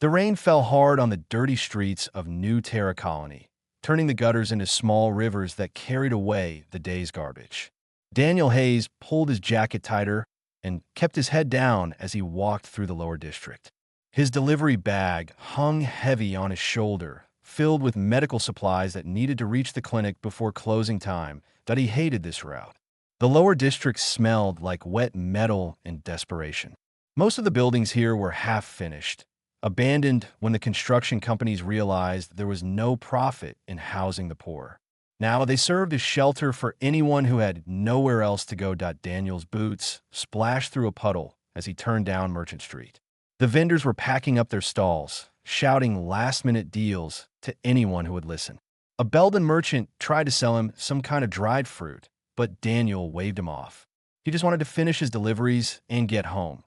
The rain fell hard on the dirty streets of New Terra colony, turning the gutters into small rivers that carried away the day's garbage. Daniel Hayes pulled his jacket tighter and kept his head down as he walked through the lower district. His delivery bag hung heavy on his shoulder, filled with medical supplies that needed to reach the clinic before closing time, but he hated this route. The lower district smelled like wet metal and desperation. Most of the buildings here were half-finished, abandoned when the construction companies realized there was no profit in housing the poor. Now they served as shelter for anyone who had nowhere else to go. Daniel's boots splashed through a puddle as he turned down Merchant Street. The vendors were packing up their stalls, shouting last-minute deals to anyone who would listen. A Belden merchant tried to sell him some kind of dried fruit, but Daniel waved him off. He just wanted to finish his deliveries and get home.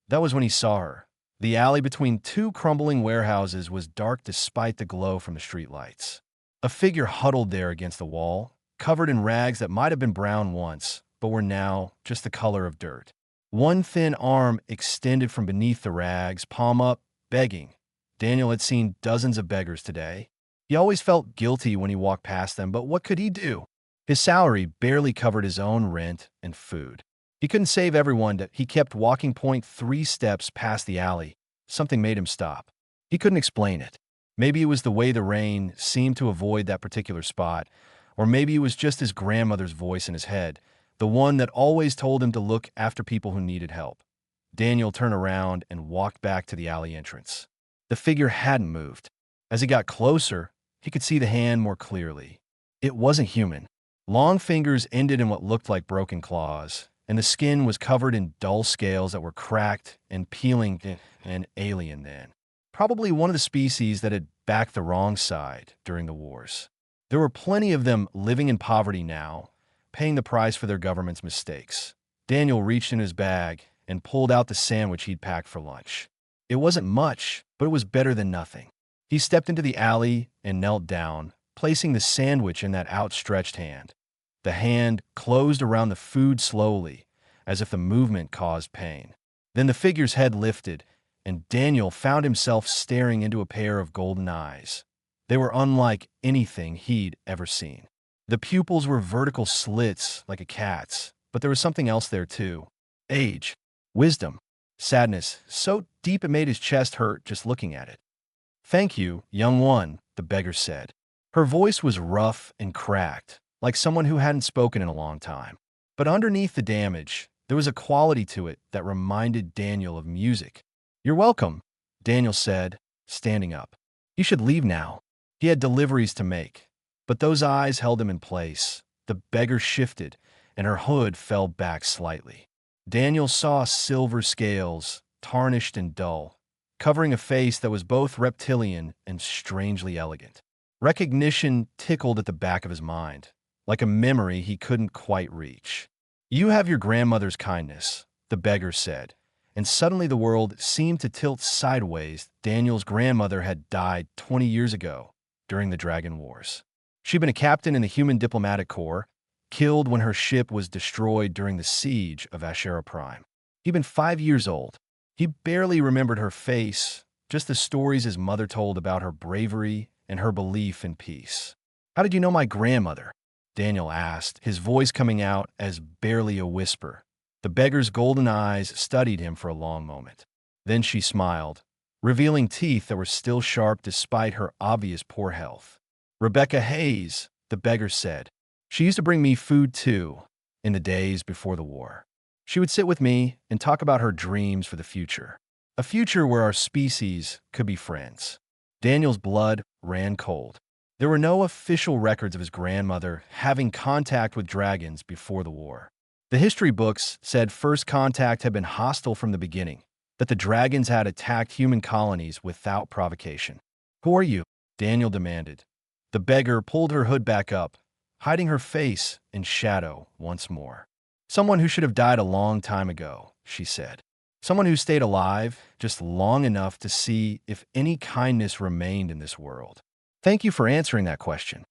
That was when he saw her. The alley between two crumbling warehouses was dark despite the glow from the streetlights. A figure huddled there against the wall, covered in rags that might have been brown once, but were now just the color of dirt. One thin arm extended from beneath the rags, palm up, begging. Daniel had seen dozens of beggars today. He always felt guilty when he walked past them, but what could he do? His salary barely covered his own rent and food. He couldn't save everyone. He kept walking 3 steps past the alley. Something made him stop. He couldn't explain it. Maybe it was the way the rain seemed to avoid that particular spot, or maybe it was just his grandmother's voice in his head, the one that always told him to look after people who needed help. Daniel turned around and walked back to the alley entrance. The figure hadn't moved. As he got closer, he could see the hand more clearly. It wasn't human. Long fingers ended in what looked like broken claws, and the skin was covered in dull scales that were cracked and peeling. An alien then. Probably one of the species that had backed the wrong side during the wars. There were plenty of them living in poverty now, paying the price for their government's mistakes. Daniel reached in his bag and pulled out the sandwich he'd packed for lunch. It wasn't much, but it was better than nothing. He stepped into the alley and knelt down, placing the sandwich in that outstretched hand. The hand closed around the food slowly, as if the movement caused pain. Then the figure's head lifted, and Daniel found himself staring into a pair of golden eyes. They were unlike anything he'd ever seen. The pupils were vertical slits like a cat's, but there was something else there too. Age, wisdom, sadness, so deep it made his chest hurt just looking at it. "Thank you, young one," the beggar said. Her voice was rough and cracked, like someone who hadn't spoken in a long time. But underneath the damage, there was a quality to it that reminded Daniel of music. "You're welcome," Daniel said, standing up. He should leave now. He had deliveries to make. But those eyes held him in place. The beggar shifted, and her hood fell back slightly. Daniel saw silver scales, tarnished and dull, covering a face that was both reptilian and strangely elegant. Recognition tickled at the back of his mind, like a memory he couldn't quite reach. "You have your grandmother's kindness," the beggar said, and suddenly the world seemed to tilt sideways. Daniel's grandmother had died 20 years ago during the Dragon Wars. She'd been a captain in the Human Diplomatic Corps, killed when her ship was destroyed during the siege of Ashera Prime. He'd been 5 years old. He barely remembered her face, just the stories his mother told about her bravery and her belief in peace. "How did you know my grandmother?" Daniel asked, his voice coming out as barely a whisper. The beggar's golden eyes studied him for a long moment. Then she smiled, revealing teeth that were still sharp despite her obvious poor health. "Rebecca Hayes," the beggar said. "She used to bring me food too, in the days before the war. She would sit with me and talk about her dreams for the future. A future where our species could be friends." Daniel's blood ran cold. There were no official records of his grandmother having contact with dragons before the war. The history books said first contact had been hostile from the beginning, that the dragons had attacked human colonies without provocation. "Who are you?" Daniel demanded. The beggar pulled her hood back up, hiding her face in shadow once more. "Someone who should have died a long time ago," she said. "Someone who stayed alive just long enough to see if any kindness remained in this world. Thank you for answering that question."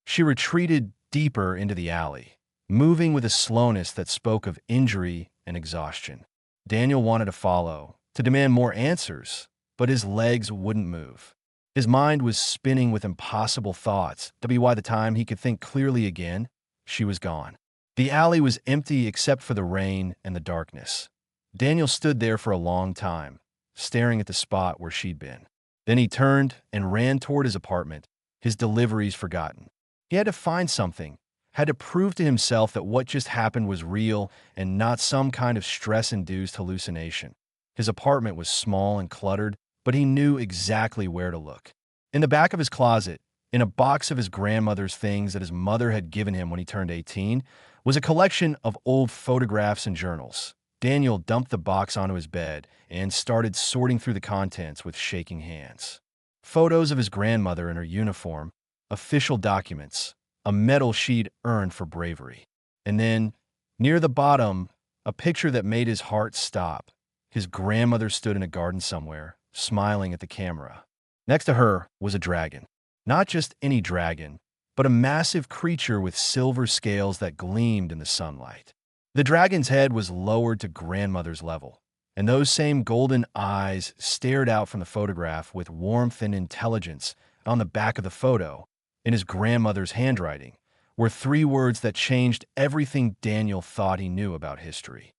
She retreated deeper into the alley, moving with a slowness that spoke of injury and exhaustion. Daniel wanted to follow, to demand more answers, but his legs wouldn't move. His mind was spinning with impossible thoughts. By the time he could think clearly again, she was gone. The alley was empty except for the rain and the darkness. Daniel stood there for a long time, staring at the spot where she'd been. Then he turned and ran toward his apartment, his deliveries forgotten. He had to find something, had to prove to himself that what just happened was real and not some kind of stress-induced hallucination. His apartment was small and cluttered, but he knew exactly where to look. In the back of his closet, in a box of his grandmother's things that his mother had given him when he turned 18, was a collection of old photographs and journals. Daniel dumped the box onto his bed and started sorting through the contents with shaking hands. Photos of his grandmother in her uniform, official documents, a medal she'd earned for bravery. And then, near the bottom, a picture that made his heart stop. His grandmother stood in a garden somewhere, smiling at the camera. Next to her was a dragon. Not just any dragon, but a massive creature with silver scales that gleamed in the sunlight. The dragon's head was lowered to grandmother's level, and those same golden eyes stared out from the photograph with warmth and intelligence. On the back of the photo, in his grandmother's handwriting, were 3 words that changed everything Daniel thought he knew about history.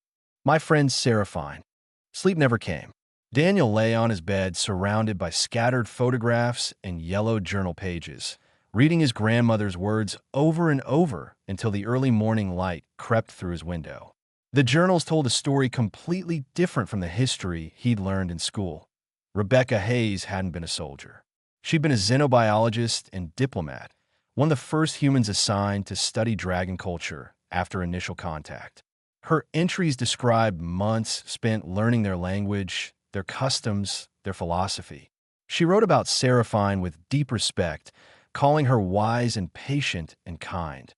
My friend Seraphine. Sleep never came. Daniel lay on his bed surrounded by scattered photographs and yellowed journal pages, reading his grandmother's words over and over until the early morning light crept through his window. The journals told a story completely different from the history he'd learned in school. Rebecca Hayes hadn't been a soldier. She'd been a xenobiologist and diplomat, one of the first humans assigned to study dragon culture after initial contact. Her entries described months spent learning their language, their customs, their philosophy. She wrote about Seraphine with deep respect, calling her wise and patient and kind.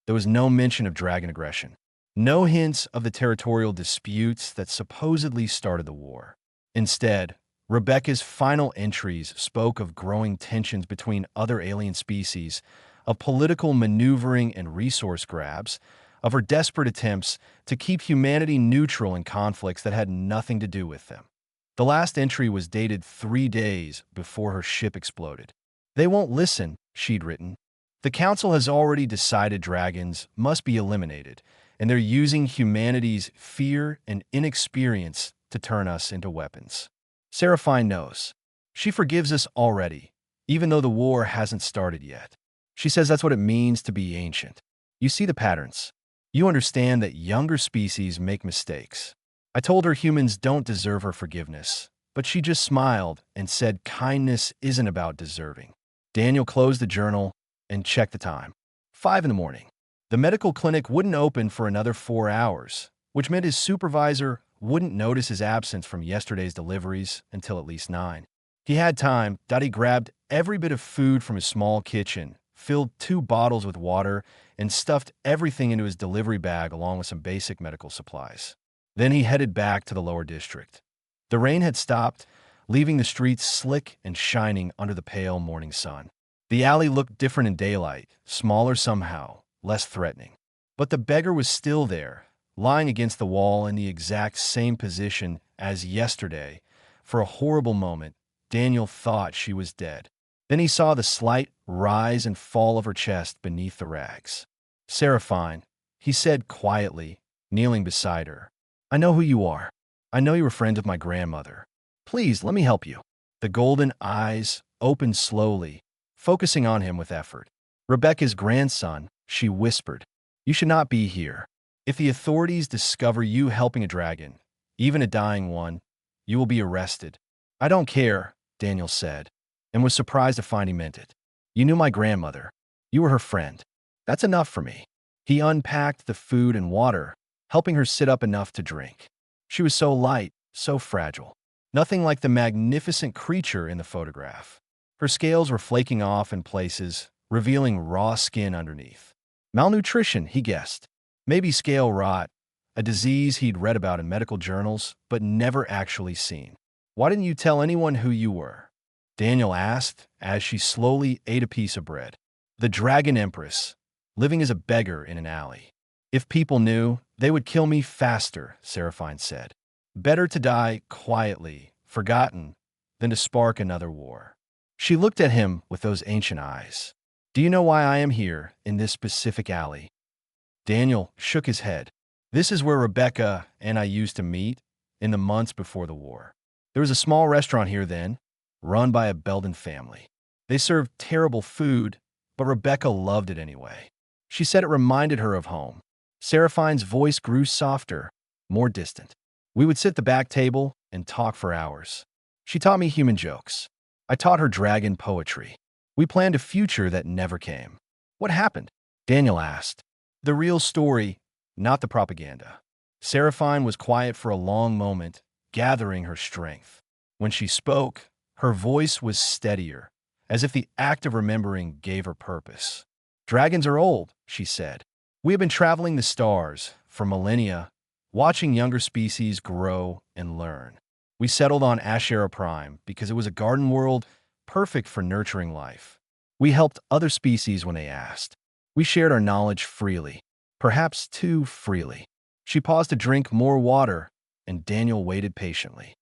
There was no mention of dragon aggression, no hints of the territorial disputes that supposedly started the war. Instead, Rebecca's final entries spoke of growing tensions between other alien species, of political maneuvering and resource grabs, of her desperate attempts to keep humanity neutral in conflicts that had nothing to do with them. The last entry was dated 3 days before her ship exploded. They won't listen, she'd written. The Council has already decided dragons must be eliminated, and they're using humanity's fear and inexperience to turn us into weapons. Seraphine knows. She forgives us already, even though the war hasn't started yet. She says that's what it means to be ancient. You see the patterns. You understand that younger species make mistakes. I told her humans don't deserve her forgiveness, but she just smiled and said kindness isn't about deserving. Daniel closed the journal and checked the time. 5 in the morning. The medical clinic wouldn't open for another 4 hours, which meant his supervisor wouldn't notice his absence from yesterday's deliveries until at least 9. He had time. He grabbed every bit of food from his small kitchen, filled 2 bottles with water, and stuffed everything into his delivery bag along with some basic medical supplies. Then he headed back to the lower district. The rain had stopped, leaving the streets slick and shining under the pale morning sun. The alley looked different in daylight, smaller somehow, less threatening. But the beggar was still there, lying against the wall in the exact same position as yesterday. For a horrible moment, Daniel thought she was dead. Then he saw the slight rise and fall of her chest beneath the rags. Seraphine, he said quietly, kneeling beside her. I know who you are. I know you're a friend of my grandmother. Please, let me help you. The golden eyes opened slowly, focusing on him with effort. Rebecca's grandson, she whispered. You should not be here. If the authorities discover you helping a dragon, even a dying one, you will be arrested. I don't care, Daniel said, and was surprised to find he meant it. You knew my grandmother. You were her friend. That's enough for me. He unpacked the food and water, helping her sit up enough to drink. She was so light, so fragile. Nothing like the magnificent creature in the photograph. Her scales were flaking off in places, revealing raw skin underneath. Malnutrition, he guessed. Maybe scale rot, a disease he'd read about in medical journals, but never actually seen. Why didn't you tell anyone who you were? Daniel asked as she slowly ate a piece of bread. The Dragon Empress, living as a beggar in an alley. If people knew, they would kill me faster, Seraphine said. Better to die quietly, forgotten, than to spark another war. She looked at him with those ancient eyes. Do you know why I am here in this specific alley? Daniel shook his head. This is where Rebecca and I used to meet in the months before the war. There was a small restaurant here then, run by a Belden family. They served terrible food, but Rebecca loved it anyway. She said it reminded her of home. Seraphine's voice grew softer, more distant. We would sit at the back table and talk for hours. She taught me human jokes. I taught her dragon poetry. We planned a future that never came. What happened? Daniel asked. The real story, not the propaganda. Seraphine was quiet for a long moment, gathering her strength. When she spoke, her voice was steadier, as if the act of remembering gave her purpose. Dragons are old, she said. We have been traveling the stars for millennia, watching younger species grow and learn. We settled on Ashera Prime because it was a garden world perfect for nurturing life. We helped other species when they asked. We shared our knowledge freely, perhaps too freely. She paused to drink more water, and Daniel waited patiently.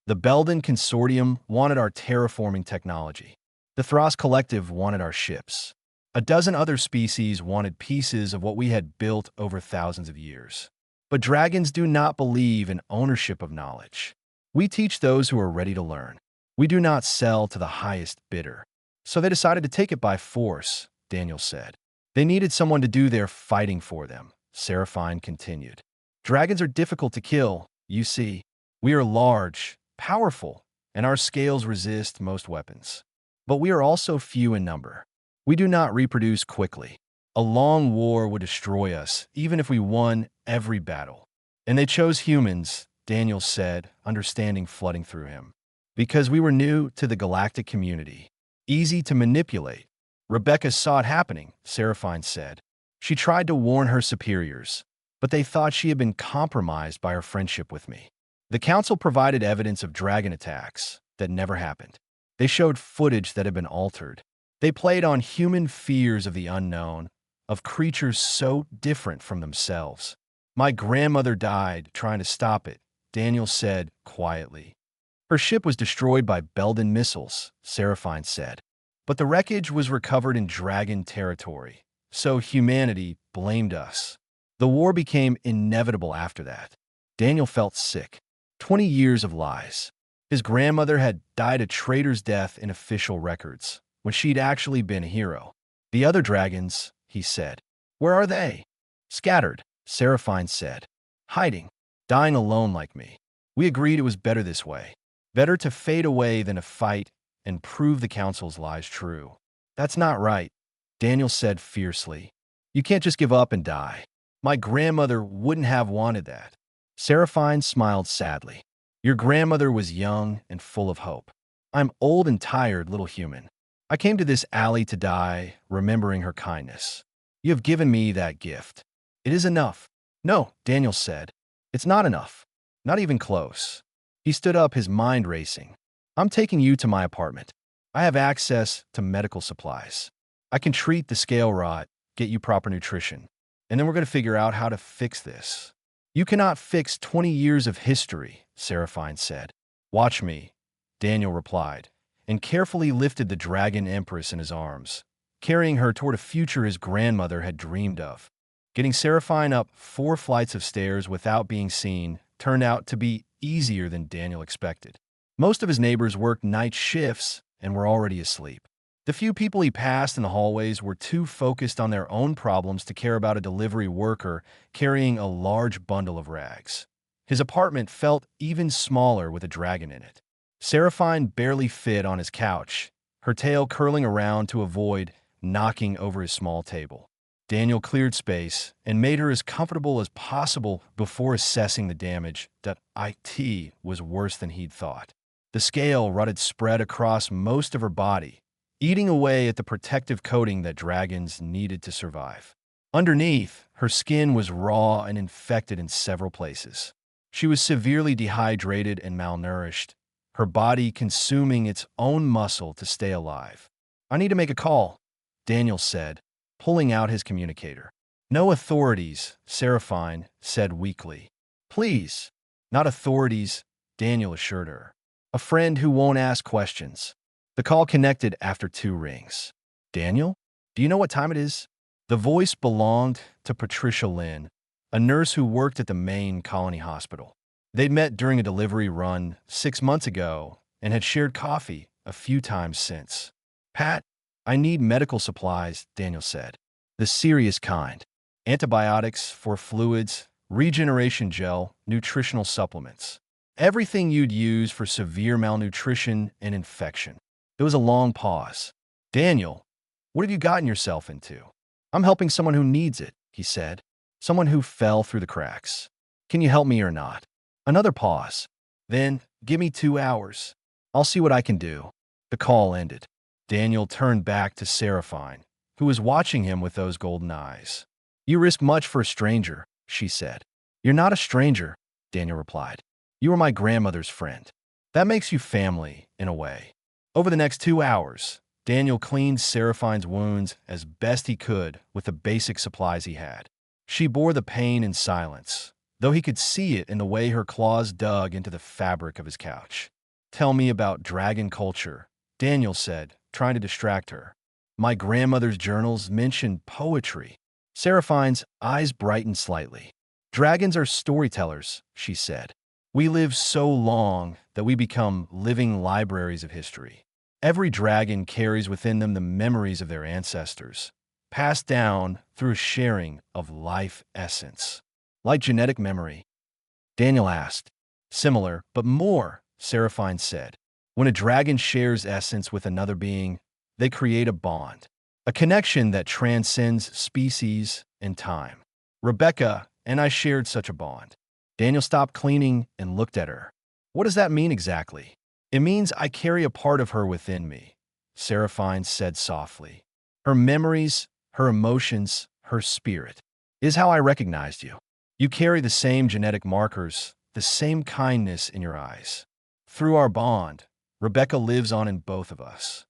The Belden Consortium wanted our terraforming technology. The Thras Collective wanted our ships. A dozen other species wanted pieces of what we had built over thousands of years. But dragons do not believe in ownership of knowledge. We teach those who are ready to learn. We do not sell to the highest bidder. So they decided to take it by force, Daniel said. They needed someone to do their fighting for them, Seraphine continued. Dragons are difficult to kill, you see. We are large, powerful, and our scales resist most weapons. But we are also few in number. We do not reproduce quickly. A long war would destroy us, even if we won every battle. And they chose humans, Daniel said, understanding flooding through him. Because we were new to the galactic community. Easy to manipulate. Rebecca saw it happening, Seraphine said. She tried to warn her superiors, but they thought she had been compromised by her friendship with me. The council provided evidence of dragon attacks that never happened. They showed footage that had been altered. They played on human fears of the unknown, of creatures so different from themselves. My grandmother died trying to stop it, Daniel said quietly. Her ship was destroyed by Belden missiles, Seraphine said. But the wreckage was recovered in dragon territory, so humanity blamed us. The war became inevitable after that. Daniel felt sick. 20 years of lies. His grandmother had died a traitor's death in official records, when she'd actually been a hero. The other dragons, he said. Where are they? Scattered, Seraphine said. Hiding. Dying alone like me. We agreed it was better this way. Better to fade away than to fight and prove the council's lies true. That's not right, Daniel said fiercely. You can't just give up and die. My grandmother wouldn't have wanted that. Seraphine smiled sadly. Your grandmother was young and full of hope. I'm old and tired, little human. I came to this alley to die, remembering her kindness. You have given me that gift. It is enough. No, Daniel said. It's not enough. Not even close. He stood up, his mind racing. I'm taking you to my apartment. I have access to medical supplies. I can treat the scale rot, get you proper nutrition, and then we're going to figure out how to fix this. You cannot fix 20 years of history, Seraphine said. Watch me, Daniel replied, and carefully lifted the dragon empress in his arms, carrying her toward a future his grandmother had dreamed of. Getting Seraphine up 4 flights of stairs without being seen turned out to be easier than Daniel expected. Most of his neighbors worked night shifts and were already asleep. The few people he passed in the hallways were too focused on their own problems to care about a delivery worker carrying a large bundle of rags. His apartment felt even smaller with a dragon in it. Seraphine barely fit on his couch, her tail curling around to avoid knocking over his small table. Daniel cleared space and made her as comfortable as possible before assessing the damage. That IT was worse than he'd thought. The scale rot had spread across most of her body, eating away at the protective coating that dragons needed to survive. Underneath, her skin was raw and infected in several places. She was severely dehydrated and malnourished, her body consuming its own muscle to stay alive. I need to make a call, Daniel said, pulling out his communicator. No authorities, Seraphine said weakly. Please. Not authorities, Daniel assured her. A friend who won't ask questions. The call connected after 2 rings. Daniel, do you know what time it is? The voice belonged to Patricia Lynn, a nurse who worked at the main colony hospital. They'd met during a delivery run 6 months ago and had shared coffee a few times since. Pat, I need medical supplies, Daniel said. The serious kind. Antibiotics for fluids, regeneration gel, nutritional supplements. Everything you'd use for severe malnutrition and infection. There was a long pause. Daniel, what have you gotten yourself into? I'm helping someone who needs it, he said. Someone who fell through the cracks. Can you help me or not? Another pause. Then, give me 2 hours. I'll see what I can do. The call ended. Daniel turned back to Seraphine, who was watching him with those golden eyes. You risk much for a stranger, she said. You're not a stranger, Daniel replied. You are my grandmother's friend. That makes you family, in a way. Over the next 2 hours, Daniel cleaned Seraphine's wounds as best he could with the basic supplies he had. She bore the pain in silence, though he could see it in the way her claws dug into the fabric of his couch. Tell me about dragon culture, Daniel said, trying to distract her. My grandmother's journals mentioned poetry. Seraphine's eyes brightened slightly. Dragons are storytellers, she said. We live so long that we become living libraries of history. Every dragon carries within them the memories of their ancestors, passed down through sharing of life essence. Like genetic memory, Daniel asked. Similar, but more, Seraphine said. When a dragon shares essence with another being, they create a bond, a connection that transcends species and time. Rebecca and I shared such a bond. Daniel stopped cleaning and looked at her. What does that mean exactly? It means I carry a part of her within me, Seraphine said softly. Her memories, her emotions, her spirit is how I recognized you. You carry the same genetic markers, the same kindness in your eyes. Through our bond, Rebecca lives on in both of us.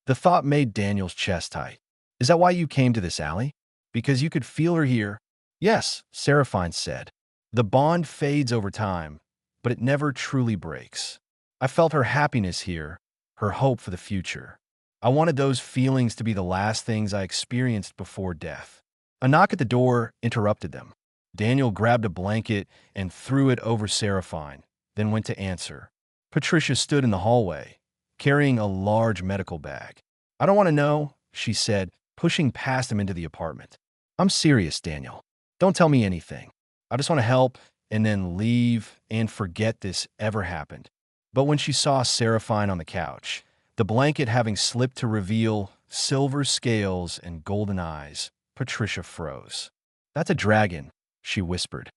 The thought made Daniel's chest tight. Is that why you came to this alley? Because you could feel her here? Yes, Seraphine said. The bond fades over time, but it never truly breaks. I felt her happiness here, her hope for the future. I wanted those feelings to be the last things I experienced before death. A knock at the door interrupted them. Daniel grabbed a blanket and threw it over Seraphine, then went to answer. Patricia stood in the hallway, carrying a large medical bag. I don't want to know, she said, pushing past him into the apartment. I'm serious, Daniel. Don't tell me anything. I just want to help and then leave and forget this ever happened. But when she saw Seraphine on the couch, the blanket having slipped to reveal silver scales and golden eyes, Patricia froze. That's a dragon, she whispered.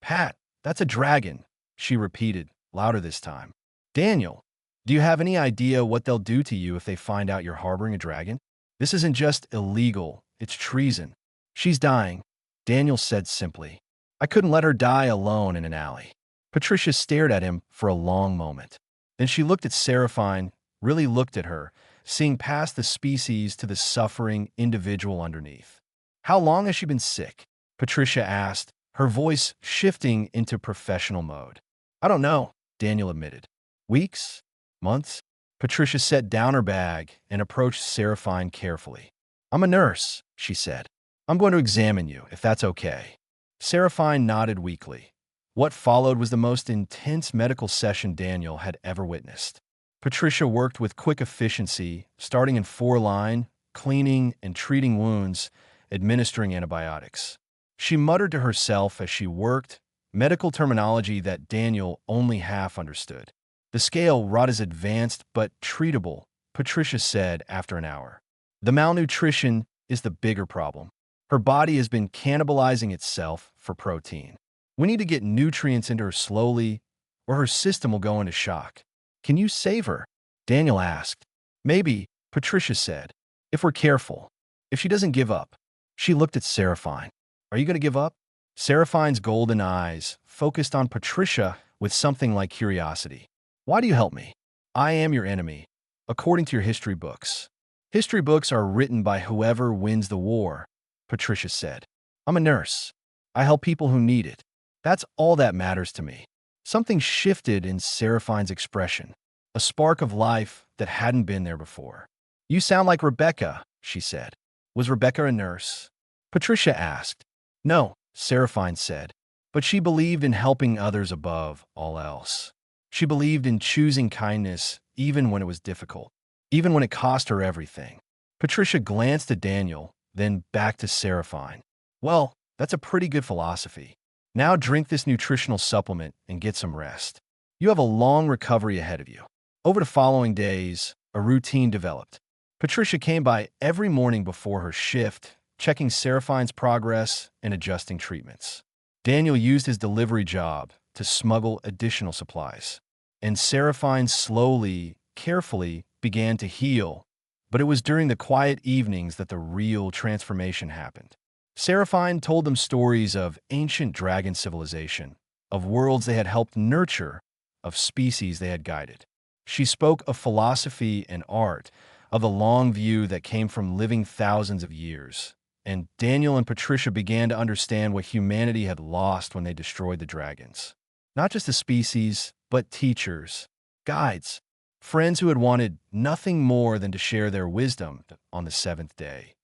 Pat, that's a dragon, she repeated, louder this time. Daniel, do you have any idea what they'll do to you if they find out you're harboring a dragon? This isn't just illegal, it's treason. She's dying, Daniel said simply. I couldn't let her die alone in an alley. Patricia stared at him for a long moment. Then she looked at Seraphine, really looked at her, seeing past the species to the suffering individual underneath. How long has she been sick? Patricia asked, her voice shifting into professional mode. I don't know, Daniel admitted. Weeks? Months? Patricia set down her bag and approached Seraphine carefully. I'm a nurse, she said. I'm going to examine you, if that's okay. Seraphine nodded weakly. What followed was the most intense medical session Daniel had ever witnessed. Patricia worked with quick efficiency, starting in 4-line, cleaning and treating wounds, administering antibiotics. She muttered to herself as she worked, medical terminology that Daniel only half understood. The scale wrought as advanced but treatable, Patricia said after an hour. The malnutrition is the bigger problem. Her body has been cannibalizing itself for protein. We need to get nutrients into her slowly, or her system will go into shock. Can you save her? Daniel asked. Maybe, Patricia said, if we're careful. If she doesn't give up. She looked at Seraphine. Are you going to give up? Seraphine's golden eyes focused on Patricia with something like curiosity. Why do you help me? I am your enemy, according to your history books. History books are written by whoever wins the war, Patricia said. I'm a nurse. I help people who need it. That's all that matters to me. Something shifted in Seraphine's expression. a spark of life that hadn't been there before. "You sound like Rebecca," she said. "Was Rebecca a nurse?" Patricia asked. "No," Seraphine said, "but she believed in helping others above all else. She believed in choosing kindness even when it was difficult, even when it cost her everything." Patricia glanced at Daniel, then back to Seraphine. "Well, that's a pretty good philosophy. Now drink this nutritional supplement and get some rest. You have a long recovery ahead of you." Over the following days, a routine developed. Patricia came by every morning before her shift, checking Seraphine's progress and adjusting treatments. Daniel used his delivery job to smuggle additional supplies, and Seraphine slowly, carefully began to heal, but it was during the quiet evenings that the real transformation happened. Seraphine told them stories of ancient dragon civilization, of worlds they had helped nurture, of species they had guided. She spoke of philosophy and art, of the long view that came from living thousands of years. And Daniel and Patricia began to understand what humanity had lost when they destroyed the dragons. Not just the species, but teachers, guides, friends who had wanted nothing more than to share their wisdom on the seventh day.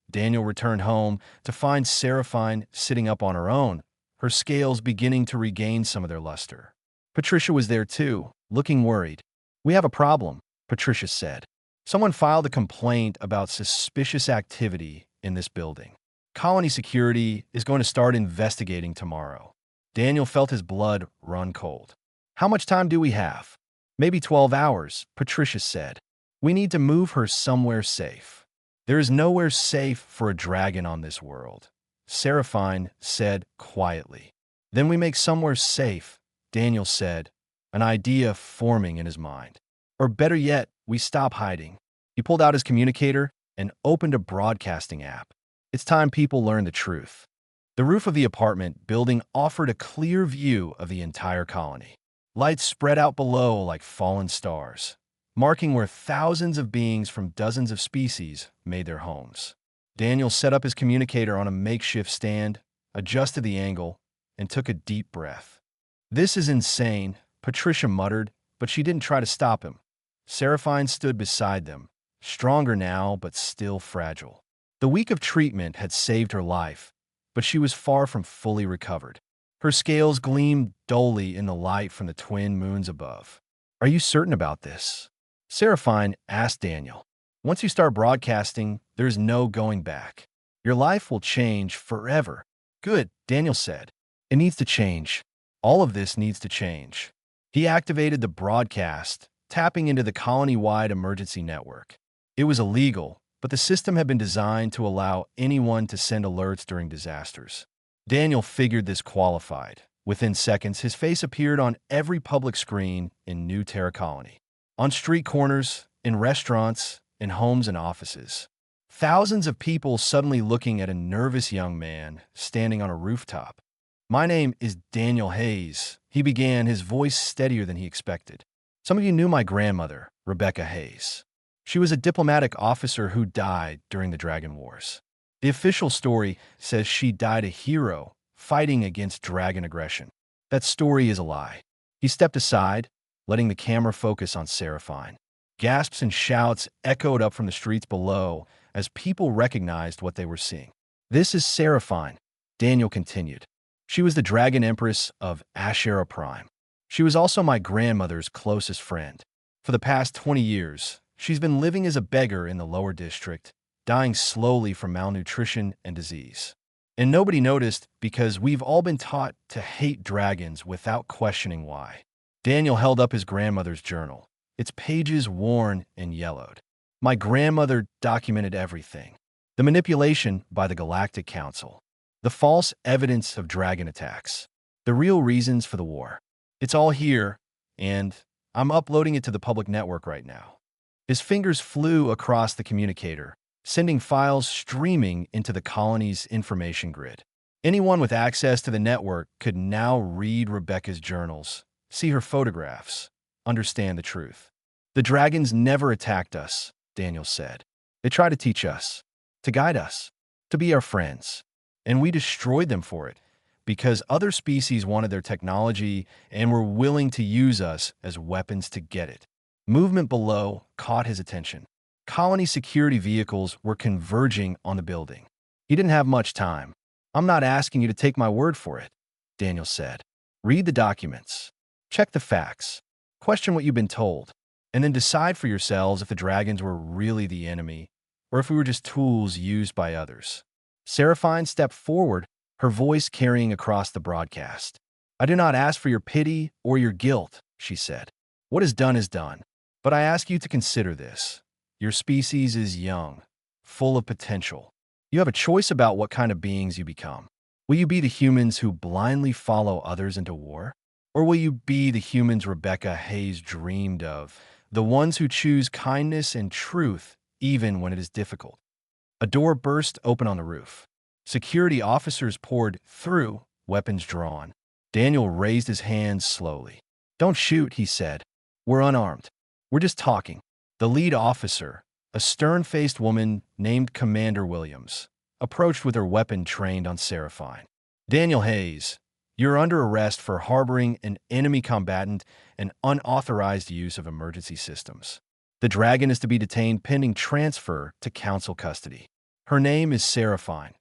Daniel returned home to find Seraphine sitting up on her own, her scales beginning to regain some of their luster. Patricia was there too, looking worried. "We have a problem," Patricia said. "Someone filed a complaint about suspicious activity in this building. Colony security is going to start investigating tomorrow." Daniel felt his blood run cold. "How much time do we have?" "Maybe 12 hours, Patricia said. "We need to move her somewhere safe." "There is nowhere safe for a dragon on this world," Seraphine said quietly. "Then we make somewhere safe," Daniel said, an idea forming in his mind. "Or better yet, we stop hiding." He pulled out his communicator and opened a broadcasting app. It's time people learn the truth. The roof of the apartment building offered a clear view of the entire colony. Lights spread out below like fallen stars, marking where thousands of beings from dozens of species made their homes. Daniel set up his communicator on a makeshift stand, adjusted the angle, and took a deep breath. "This is insane," Patricia muttered, but she didn't try to stop him. Seraphine stood beside them, stronger now but still fragile. The week of treatment had saved her life, but she was far from fully recovered. Her scales gleamed dully in the light from the twin moons above. "Are you certain about this?" Seraphine asked Daniel. "Once you start broadcasting, there's no going back. Your life will change forever." "Good," Daniel said. "It needs to change. All of this needs to change." He activated the broadcast, tapping into the colony-wide emergency network. It was illegal, but the system had been designed to allow anyone to send alerts during disasters. Daniel figured this qualified. Within seconds, his face appeared on every public screen in New Terra colony. On street corners, in restaurants, in homes and offices. Thousands of people suddenly looking at a nervous young man standing on a rooftop. "My name is Daniel Hayes," he began, his voice steadier than he expected. "Some of you knew my grandmother, Rebecca Hayes. She was a diplomatic officer who died during the Dragon Wars. The official story says she died a hero fighting against dragon aggression. That story is a lie." He stepped aside, letting the camera focus on Seraphine. Gasps and shouts echoed up from the streets below as people recognized what they were seeing. "This is Seraphine," Daniel continued. "She was the Dragon Empress of Ashera Prime. She was also my grandmother's closest friend. For the past 20 years, she's been living as a beggar in the lower district, dying slowly from malnutrition and disease. And nobody noticed because we've all been taught to hate dragons without questioning why." Daniel held up his grandmother's journal, its pages worn and yellowed. "My grandmother documented everything. The manipulation by the Galactic Council. The false evidence of dragon attacks. The real reasons for the war. It's all here, and I'm uploading it to the public network right now." His fingers flew across the communicator, sending files streaming into the colony's information grid. Anyone with access to the network could now read Rebecca's journals, see her photographs, understand the truth. "The dragons never attacked us," Daniel said. "They tried to teach us, to guide us, to be our friends. And we destroyed them for it, because other species wanted their technology and were willing to use us as weapons to get it. Movement below caught his attention. Colony security vehicles were converging on the building. He didn't have much time. I'm not asking you to take my word for it, Daniel said. Read the documents. Check the facts. Question what you've been told. And then decide for yourselves if the dragons were really the enemy or if we were just tools used by others. Seraphine stepped forward, her voice carrying across the broadcast. I do not ask for your pity or your guilt, she said. What is done, but I ask you to consider this. Your species is young, full of potential. You have a choice about what kind of beings you become. Will you be the humans who blindly follow others into war? Or will you be the humans Rebecca Hayes dreamed of, the ones who choose kindness and truth even when it is difficult? A door burst open on the roof. Security officers poured through, weapons drawn. Daniel raised his hands slowly. Don't shoot, he said. We're unarmed. We're just talking. The lead officer, a stern-faced woman named Commander Williams, approached with her weapon trained on Seraphine. Daniel Hayes, you're under arrest for harboring an enemy combatant and unauthorized use of emergency systems. The dragon is to be detained pending transfer to council custody. Her name is Seraphine,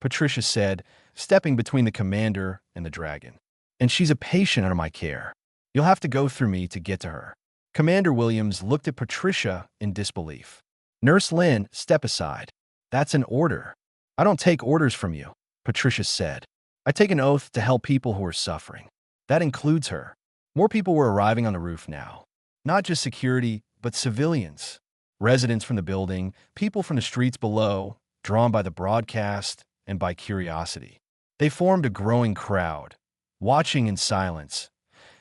Patricia said, stepping between the commander and the dragon. And she's a patient under my care. You'll have to go through me to get to her. Commander Williams looked at Patricia in disbelief. Nurse Lynn, step aside. That's an order. I don't take orders from you, Patricia said. I take an oath to help people who are suffering. That includes her. More people were arriving on the roof now. Not just security, but civilians. Residents from the building, people from the streets below, drawn by the broadcast and by curiosity. They formed a growing crowd, watching in silence.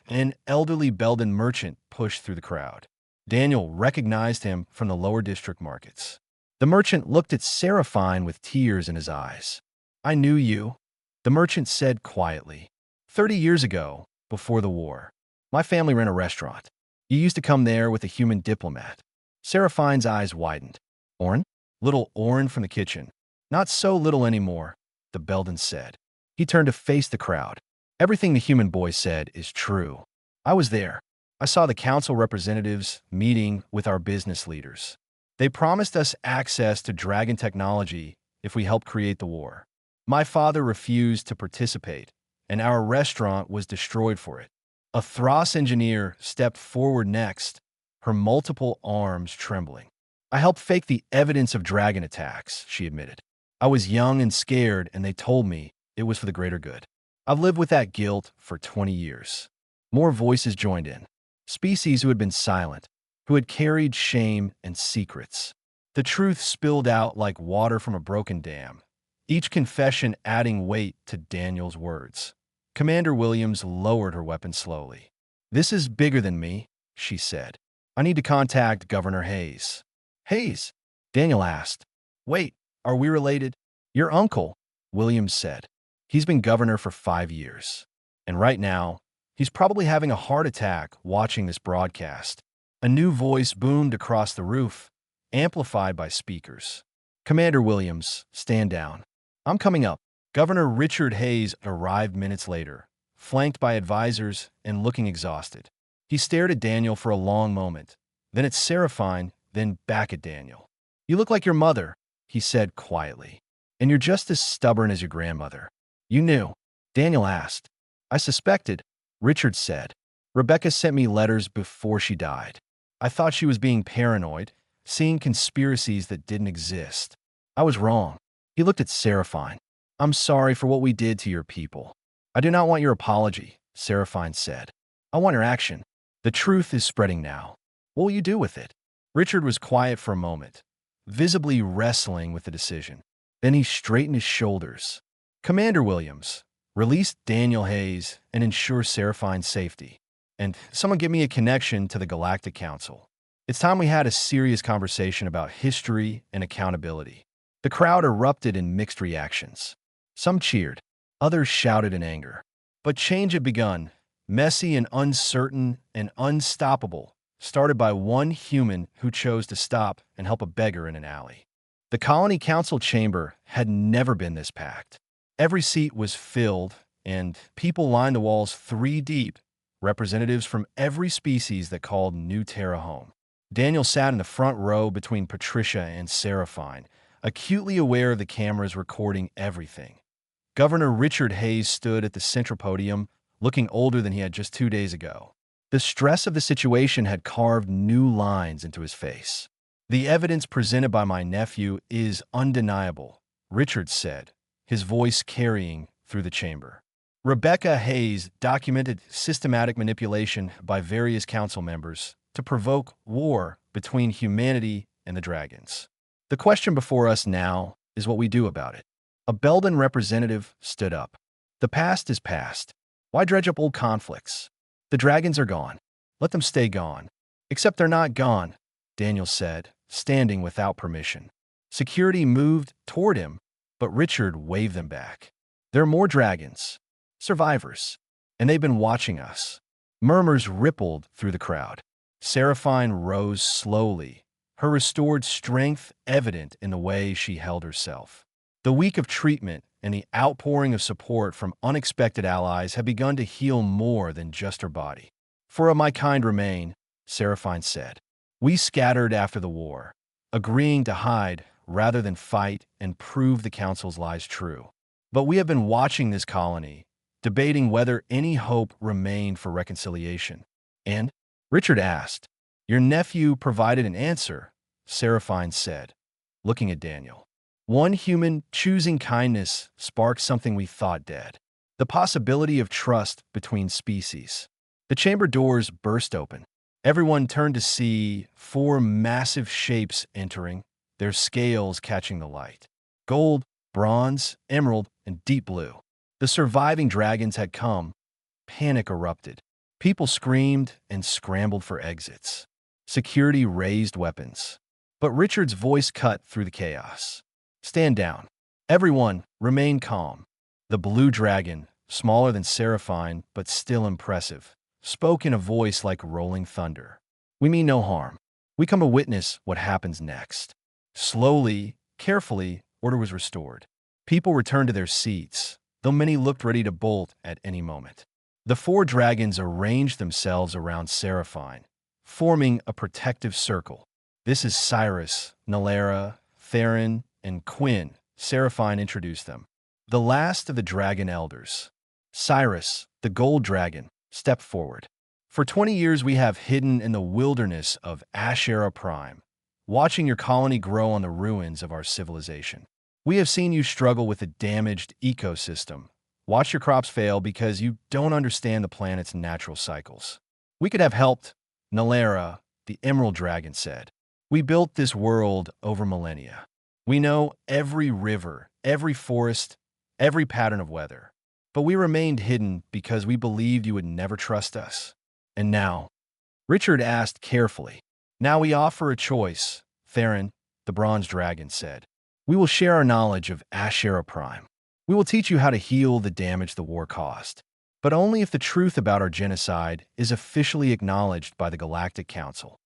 An elderly Belden merchant pushed through the crowd. Daniel recognized him from the lower district markets. The merchant looked at Seraphine with tears in his eyes. I knew you, the merchant said quietly. 30 years ago, before the war, my family ran a restaurant. You used to come there with a human diplomat. Seraphine's eyes widened. Orrin? Little Orrin from the kitchen. Not so little anymore, the Belden said. He turned to face the crowd. Everything the human boy said is true. I was there. I saw the council representatives meeting with our business leaders. They promised us access to dragon technology if we helped create the war. My father refused to participate, and our restaurant was destroyed for it. A Thros engineer stepped forward next, her multiple arms trembling. I helped fake the evidence of dragon attacks, she admitted. I was young and scared, and they told me it was for the greater good. I've lived with that guilt for 20 years. More voices joined in. Species who had been silent, who had carried shame and secrets. The truth spilled out like water from a broken dam, each confession adding weight to Daniel's words. Commander Williams lowered her weapon slowly. This is bigger than me, she said. I need to contact Governor Hayes. Hayes? Daniel asked. Wait, are we related? Your uncle, Williams said. He's been governor for 5 years. And right now, he's probably having a heart attack watching this broadcast. A new voice boomed across the roof, amplified by speakers. Commander Williams, stand down. I'm coming up. Governor Richard Hayes arrived minutes later, flanked by advisors and looking exhausted. He stared at Daniel for a long moment, then at Seraphine, then back at Daniel. You look like your mother, he said quietly. And you're just as stubborn as your grandmother. You knew? Daniel asked. I suspected, Richard said. Rebecca sent me letters before she died. I thought she was being paranoid, seeing conspiracies that didn't exist. I was wrong. He looked at Seraphine. I'm sorry for what we did to your people. I do not want your apology, Seraphine said. I want your action. The truth is spreading now. What will you do with it? Richard was quiet for a moment, visibly wrestling with the decision. Then he straightened his shoulders. Commander Williams, release Daniel Hayes and ensure Seraphine's safety. And someone give me a connection to the Galactic Council. It's time we had a serious conversation about history and accountability. The crowd erupted in mixed reactions. Some cheered, others shouted in anger. But change had begun, messy and uncertain and unstoppable, started by one human who chose to stop and help a beggar in an alley. The Colony Council chamber had never been this packed. Every seat was filled, and people lined the walls 3 deep, representatives from every species that called New Terra home. Daniel sat in the front row between Patricia and Seraphine, acutely aware of the cameras recording everything. Governor Richard Hayes stood at the central podium, looking older than he had just 2 days ago. The stress of the situation had carved new lines into his face. "The evidence presented by my nephew is undeniable," Richard said, his voice carrying through the chamber. Rebecca Hayes documented systematic manipulation by various council members to provoke war between humanity and the dragons. The question before us now is what we do about it. A Belden representative stood up. "The past is past. Why dredge up old conflicts? The dragons are gone. Let them stay gone." "Except they're not gone," Daniel said, standing without permission. Security moved toward him, but Richard waved them back. "There are more dragons. Survivors. And they've been watching us." Murmurs rippled through the crowd. Seraphine rose slowly, her restored strength evident in the way she held herself. The week of treatment and the outpouring of support from unexpected allies had begun to heal more than just her body. "Four of my kind remain," Seraphine said. "We scattered after the war, agreeing to hide rather than fight and prove the Council's lies true. But we have been watching this colony, debating whether any hope remained for reconciliation." "And?" Richard asked. "Your nephew provided an answer," Seraphine said, looking at Daniel. "One human choosing kindness sparked something we thought dead. The possibility of trust between species." The chamber doors burst open. Everyone turned to see four massive shapes entering, their scales catching the light. Gold, bronze, emerald, and deep blue. The surviving dragons had come. Panic erupted. People screamed and scrambled for exits. Security raised weapons. But Richard's voice cut through the chaos. "Stand down. Everyone, remain calm." The blue dragon, smaller than Seraphine but still impressive, spoke in a voice like rolling thunder. "We mean no harm. We come to witness what happens next." Slowly, carefully, order was restored. People returned to their seats, though many looked ready to bolt at any moment. The four dragons arranged themselves around Seraphine, forming a protective circle. "This is Cyrus, Nalera, Theron, and Quinn," Seraphine introduced them. "The last of the dragon elders." Cyrus, the gold dragon, stepped forward. "For 20 years we have hidden in the wilderness of Ashera Prime, watching your colony grow on the ruins of our civilization. We have seen you struggle with a damaged ecosystem. Watch your crops fail because you don't understand the planet's natural cycles. We could have helped," Nalera, the emerald dragon, said. "We built this world over millennia. We know every river, every forest, every pattern of weather. But we remained hidden because we believed you would never trust us. And now," Richard asked carefully, "now we offer a choice," Theron, the bronze dragon, said. "We will share our knowledge of Ashera Prime. We will teach you how to heal the damage the war caused, but only if the truth about our genocide is officially acknowledged by the Galactic Council."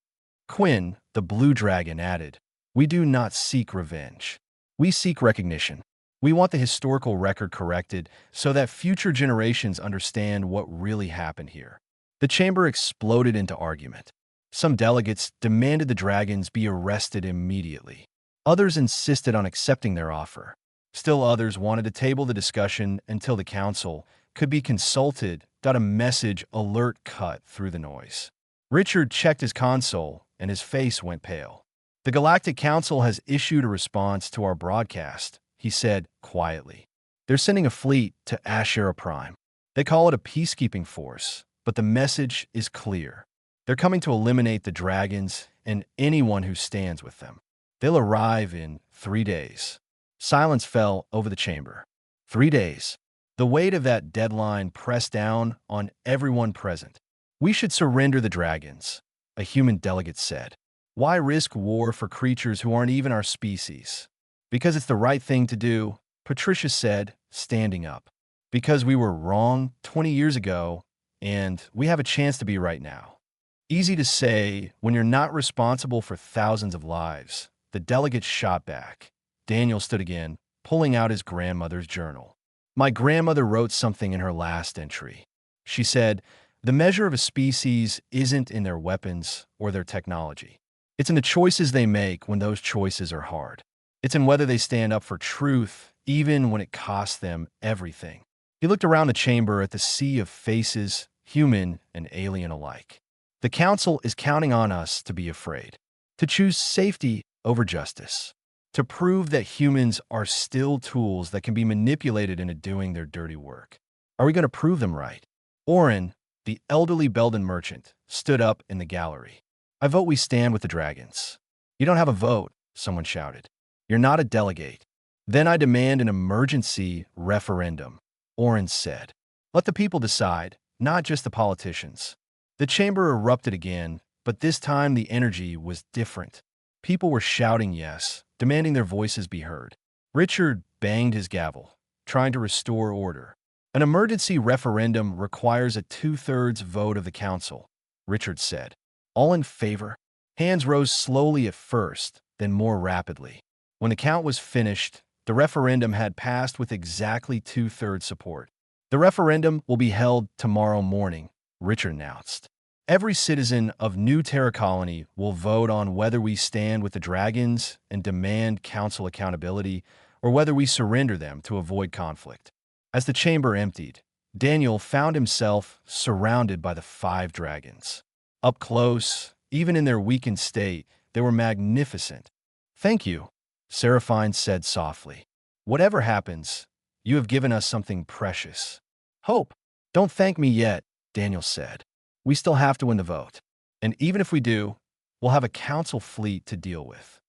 Quinn, the blue dragon, added, "We do not seek revenge. We seek recognition. We want the historical record corrected so that future generations understand what really happened here." The chamber exploded into argument. Some delegates demanded the dragons be arrested immediately. Others insisted on accepting their offer. Still others wanted to table the discussion until the council could be consulted. A message alert cut through the noise. Richard checked his console, and his face went pale. "The Galactic Council has issued a response to our broadcast," he said quietly. "They're sending a fleet to Ashera Prime. They call it a peacekeeping force, but the message is clear. They're coming to eliminate the dragons and anyone who stands with them. They'll arrive in 3 days." Silence fell over the chamber. 3 days. The weight of that deadline pressed down on everyone present. "We should surrender the dragons," a human delegate said. "Why risk war for creatures who aren't even our species?" "Because it's the right thing to do," Patricia said, standing up. "Because we were wrong 20 years ago, and we have a chance to be right now." Easy to say when you're not responsible for thousands of lives, the delegate shot back. Daniel stood again, pulling out his grandmother's journal. "My grandmother wrote something in her last entry. She said, The measure of a species isn't in their weapons or their technology. It's in the choices they make when those choices are hard. It's in whether they stand up for truth, even when it costs them everything. He looked around the chamber at the sea of faces, human and alien alike. The Council is counting on us to be afraid, to choose safety over justice, to prove that humans are still tools that can be manipulated into doing their dirty work. Are we going to prove them right? Oren, the elderly Belden merchant, stood up in the gallery. I vote we stand with the dragons. You don't have a vote, someone shouted. You're not a delegate. Then I demand an emergency referendum, Oren said. Let the people decide, not just the politicians. The chamber erupted again, but this time the energy was different. People were shouting yes, demanding their voices be heard. Richard banged his gavel, trying to restore order. An emergency referendum requires a 2/3 vote of the council, Richard said. All in favor? Hands rose slowly at first, then more rapidly. When the count was finished, the referendum had passed with exactly 2/3 support. The referendum will be held tomorrow morning, Richard announced. Every citizen of New Terra Colony will vote on whether we stand with the dragons and demand council accountability, or whether we surrender them to avoid conflict. As the chamber emptied, Daniel found himself surrounded by the 5 dragons. Up close, even in their weakened state, they were magnificent. Thank you, Seraphine said softly. Whatever happens, you have given us something precious. Hope. Don't thank me yet, Daniel said. We still have to win the vote. And even if we do, we'll have a council fleet to deal with.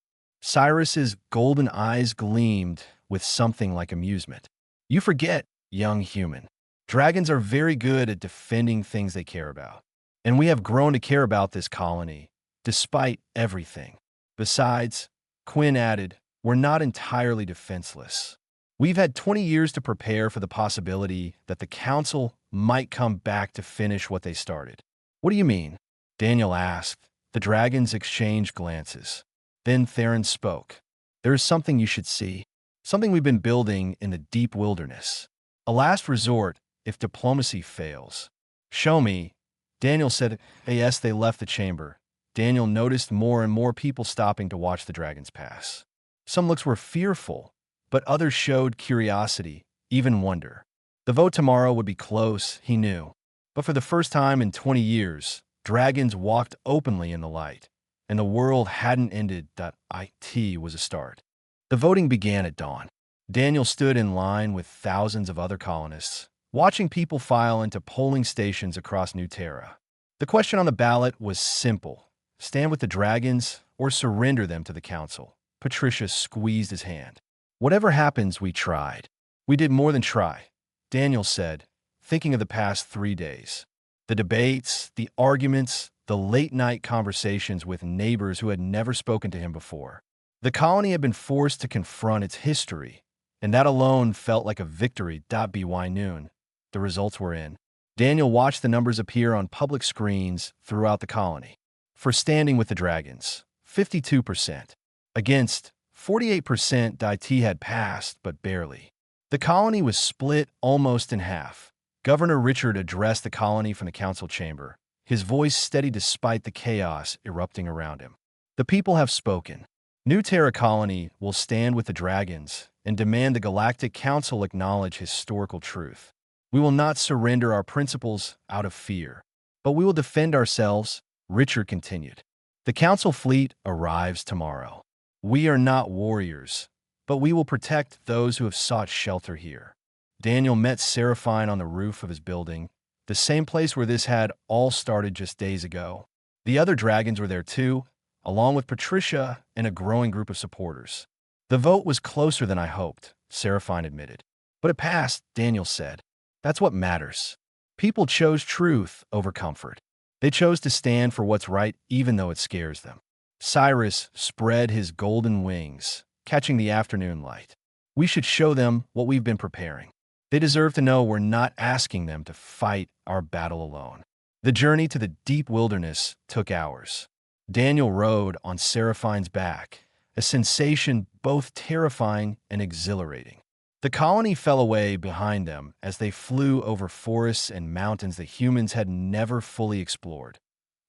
Cyrus's golden eyes gleamed with something like amusement. You forget, young human. Dragons are very good at defending things they care about. And we have grown to care about this colony, despite everything. Besides, Quinn added, we're not entirely defenseless. We've had 20 years to prepare for the possibility that the council might come back to finish what they started. What do you mean? Daniel asked. The dragons exchanged glances. Then Theron spoke. There is something you should see. Something we've been building in the deep wilderness. A last resort if diplomacy fails. Show me. Daniel said, yes, they left the chamber. Daniel noticed more and more people stopping to watch the dragons pass. Some looks were fearful, but others showed curiosity, even wonder. The vote tomorrow would be close, he knew. But for the first time in 20 years, dragons walked openly in the light, and the world hadn't ended. It was a start. The voting began at dawn. Daniel stood in line with thousands of other colonists, watching people file into polling stations across New Terra. The question on the ballot was simple. Stand with the dragons or surrender them to the council. Patricia squeezed his hand. Whatever happens, we tried. We did more than try, Daniel said, thinking of the past 3 days. The debates, the arguments, the late-night conversations with neighbors who had never spoken to him before. The colony had been forced to confront its history, and that alone felt like a victory. By noon, the results were in. Daniel watched the numbers appear on public screens throughout the colony. For standing with the dragons, 52%. Against 48%, IT had passed, but barely. The colony was split almost in half. Governor Richard addressed the colony from the council chamber, his voice steady despite the chaos erupting around him. The people have spoken. New Terra Colony will stand with the dragons and demand the Galactic Council acknowledge historical truth. We will not surrender our principles out of fear, but we will defend ourselves, Richard continued. The council fleet arrives tomorrow. We are not warriors, but we will protect those who have sought shelter here. Daniel met Seraphine on the roof of his building, the same place where this had all started just days ago. The other dragons were there too, along with Patricia and a growing group of supporters. The vote was closer than I hoped, Seraphine admitted. But it passed, Daniel said. That's what matters. People chose truth over comfort. They chose to stand for what's right even though it scares them. Cyrus spread his golden wings, catching the afternoon light. We should show them what we've been preparing. They deserve to know we're not asking them to fight our battle alone. The journey to the deep wilderness took hours. Daniel rode on Seraphine's back, a sensation both terrifying and exhilarating. The The colony fell away behind them as they flew over forests and mountains that humans had never fully explored.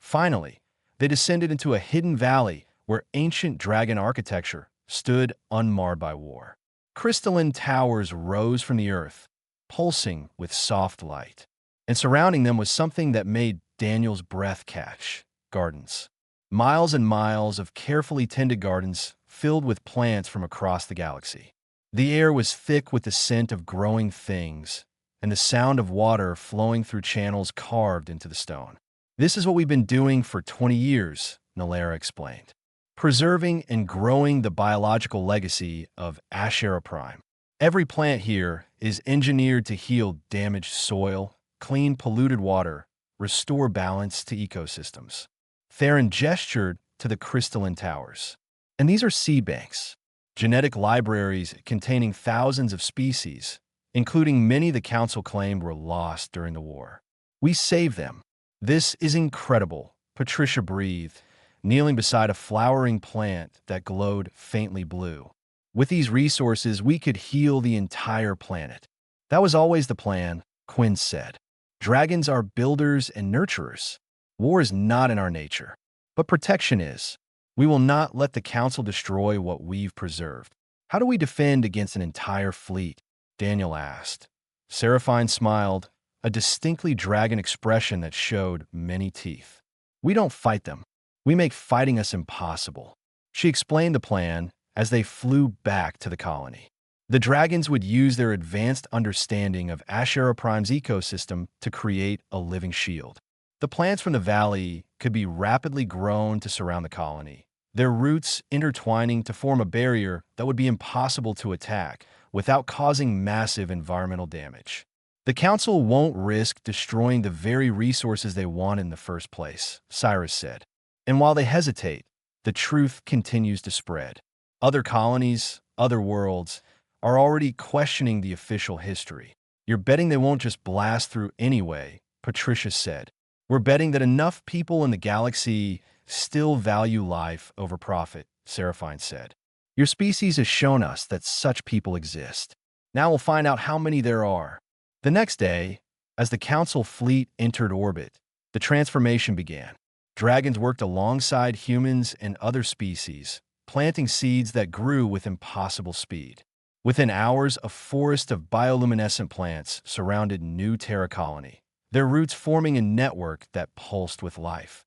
Finally, they descended into a hidden valley where ancient dragon architecture stood unmarred by war. Crystalline towers rose from the earth, pulsing with soft light. And surrounding them was something that made Daniel's breath catch: gardens. Miles and miles of carefully tended gardens filled with plants from across the galaxy. The air was thick with the scent of growing things and the sound of water flowing through channels carved into the stone. "This is what we've been doing for 20 years, Nalera explained. Preserving and growing the biological legacy of HFY Prime. Every plant here is engineered to heal damaged soil, clean polluted water, restore balance to ecosystems." Theron gestured to the crystalline towers. "And these are seed banks, genetic libraries containing thousands of species, including many the Council claimed were lost during the war. We saved them." "This is incredible," Patricia breathed, kneeling beside a flowering plant that glowed faintly blue. "With these resources, we could heal the entire planet." "That was always the plan," Quinn said. "Dragons are builders and nurturers. War is not in our nature, but protection is. We will not let the Council destroy what we've preserved." "How do we defend against an entire fleet?" Daniel asked. Seraphine smiled, a distinctly dragon expression that showed many teeth. "We don't fight them. We make fighting us impossible." She explained the plan as they flew back to the colony. The dragons would use their advanced understanding of HFY Prime's ecosystem to create a living shield. The plants from the valley could be rapidly grown to surround the colony, their roots intertwining to form a barrier that would be impossible to attack without causing massive environmental damage. "The Council won't risk destroying the very resources they want in the first place," Cyrus said. And while they hesitate, the truth continues to spread. Other colonies, other worlds, are already questioning the official history. "You're betting they won't just blast through anyway," Patricia said. "We're betting that enough people in the galaxy still value life over profit," Seraphine said. "Your species has shown us that such people exist. Now we'll find out how many there are." The next day, as the Council fleet entered orbit, the transformation began. Dragons worked alongside humans and other species, planting seeds that grew with impossible speed. Within hours, a forest of bioluminescent plants surrounded New Terra colony, their roots forming a network that pulsed with life.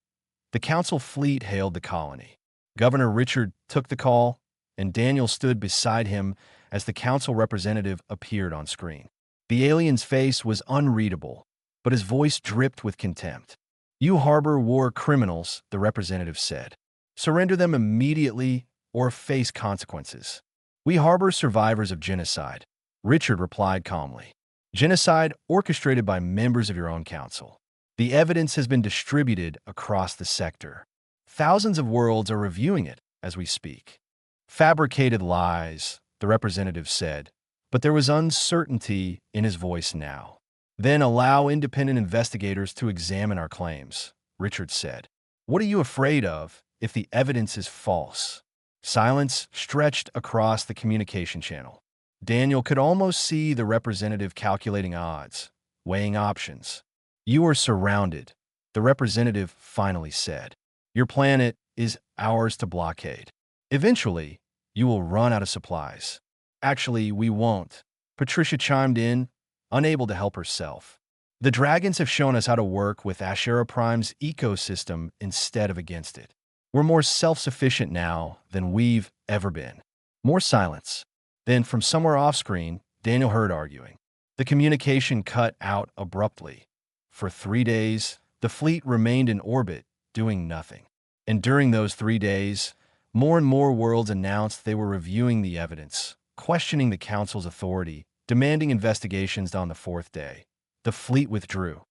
The Council fleet hailed the colony. Governor Richard took the call, and Daniel stood beside him as the Council representative appeared on screen. The alien's face was unreadable, but his voice dripped with contempt. "You harbor war criminals," the representative said. "Surrender them immediately or face consequences." "We harbor survivors of genocide," Richard replied calmly. "Genocide orchestrated by members of your own council. The evidence has been distributed across the sector. Thousands of worlds are reviewing it as we speak." "Fabricated lies," the representative said, but there was uncertainty in his voice now. "Then allow independent investigators to examine our claims," Richard said. "What are you afraid of if the evidence is false?" Silence stretched across the communication channel. Daniel could almost see the representative calculating odds, weighing options. "You are surrounded," the representative finally said. "Your planet is ours to blockade. Eventually, you will run out of supplies." "Actually, we won't," Patricia chimed in, unable to help herself. "The dragons have shown us how to work with HFY Prime's ecosystem instead of against it. We're more self-sufficient now than we've ever been." More silence. Then, from somewhere off-screen, Daniel heard arguing. The communication cut out abruptly. For 3 days, the fleet remained in orbit, doing nothing. And during those 3 days, more and more worlds announced they were reviewing the evidence, questioning the Council's authority, demanding investigations. On the 4th day, the fleet withdrew.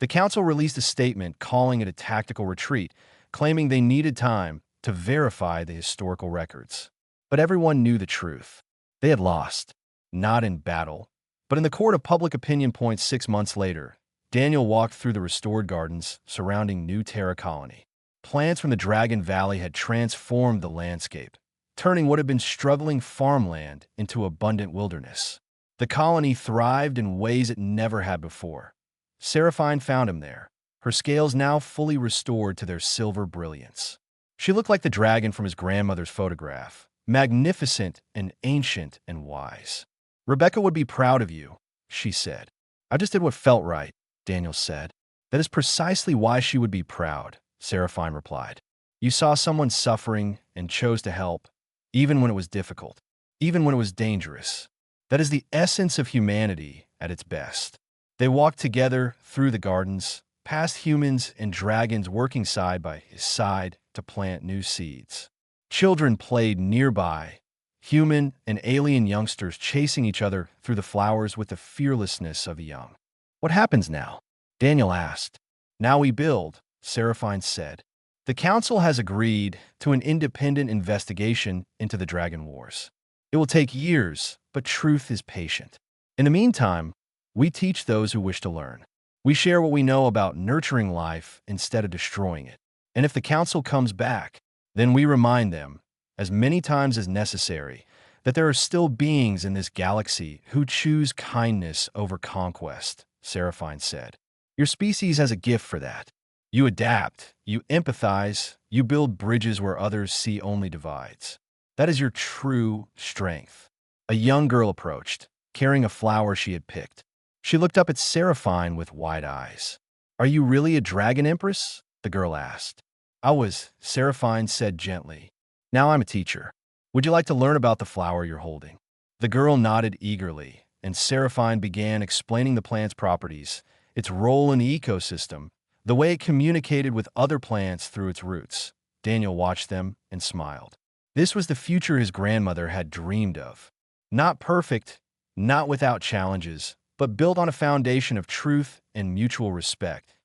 The Council released a statement calling it a tactical retreat, claiming they needed time to verify the historical records. But everyone knew the truth. They had lost, not in battle, but in the court of public opinion. 6 months later, Daniel walked through the restored gardens surrounding New Terra colony. Plants from the Dragon Valley had transformed the landscape, turning what had been struggling farmland into abundant wilderness. The colony thrived in ways it never had before. Seraphine found him there, her scales now fully restored to their silver brilliance. She looked like the dragon from his grandmother's photograph, magnificent and ancient and wise. "Rebecca would be proud of you," she said. "I just did what felt right," Daniel said. "That is precisely why she would be proud," Seraphine replied. "You saw someone suffering and chose to help, even when it was difficult, even when it was dangerous. That is the essence of humanity at its best." They walked together through the gardens, past humans and dragons working side by side to plant new seeds. Children played nearby, human and alien youngsters chasing each other through the flowers with the fearlessness of the young. "What happens now?" Daniel asked. "Now we build," Seraphine said. "The council has agreed to an independent investigation into the Dragon Wars. It will take years, but truth is patient. In the meantime, we teach those who wish to learn. We share what we know about nurturing life instead of destroying it. And if the council comes back, then we remind them, as many times as necessary, that there are still beings in this galaxy who choose kindness over conquest," Seraphine said. "Your species has a gift for that. You adapt, you empathize, you build bridges where others see only divides. That is your true strength." A young girl approached, carrying a flower she had picked. She looked up at Seraphine with wide eyes. "Are you really a dragon empress?" the girl asked. "I was," Seraphine said gently. "Now I'm a teacher. Would you like to learn about the flower you're holding?" The girl nodded eagerly, and Seraphine began explaining the plant's properties, its role in the ecosystem, the way it communicated with other plants through its roots. Daniel watched them and smiled. This was the future his grandmother had dreamed of. Not perfect, not without challenges, but built on a foundation of truth and mutual respect.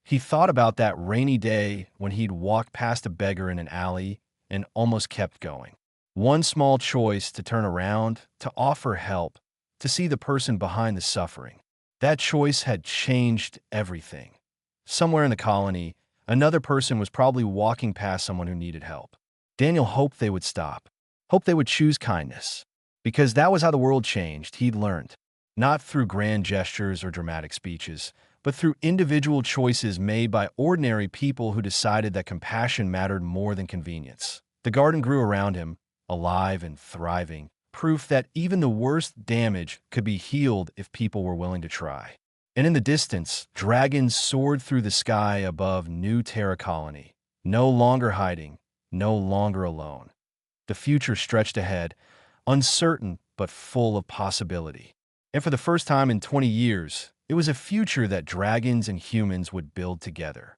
He thought about that rainy day when he'd walked past a beggar in an alley and almost kept going. One small choice to turn around, to offer help, to see the person behind the suffering. That choice had changed everything. Somewhere in the colony, another person was probably walking past someone who needed help. Daniel hoped they would stop, hoped they would choose kindness, because that was how the world changed, he'd learned. Not through grand gestures or dramatic speeches, but through individual choices made by ordinary people who decided that compassion mattered more than convenience. The garden grew around him, alive and thriving, proof that even the worst damage could be healed if people were willing to try. And in the distance, dragons soared through the sky above New Terra colony, no longer hiding, no longer alone. The future stretched ahead, uncertain but full of possibility. And for the first time in 20 years, it was a future that dragons and humans would build together.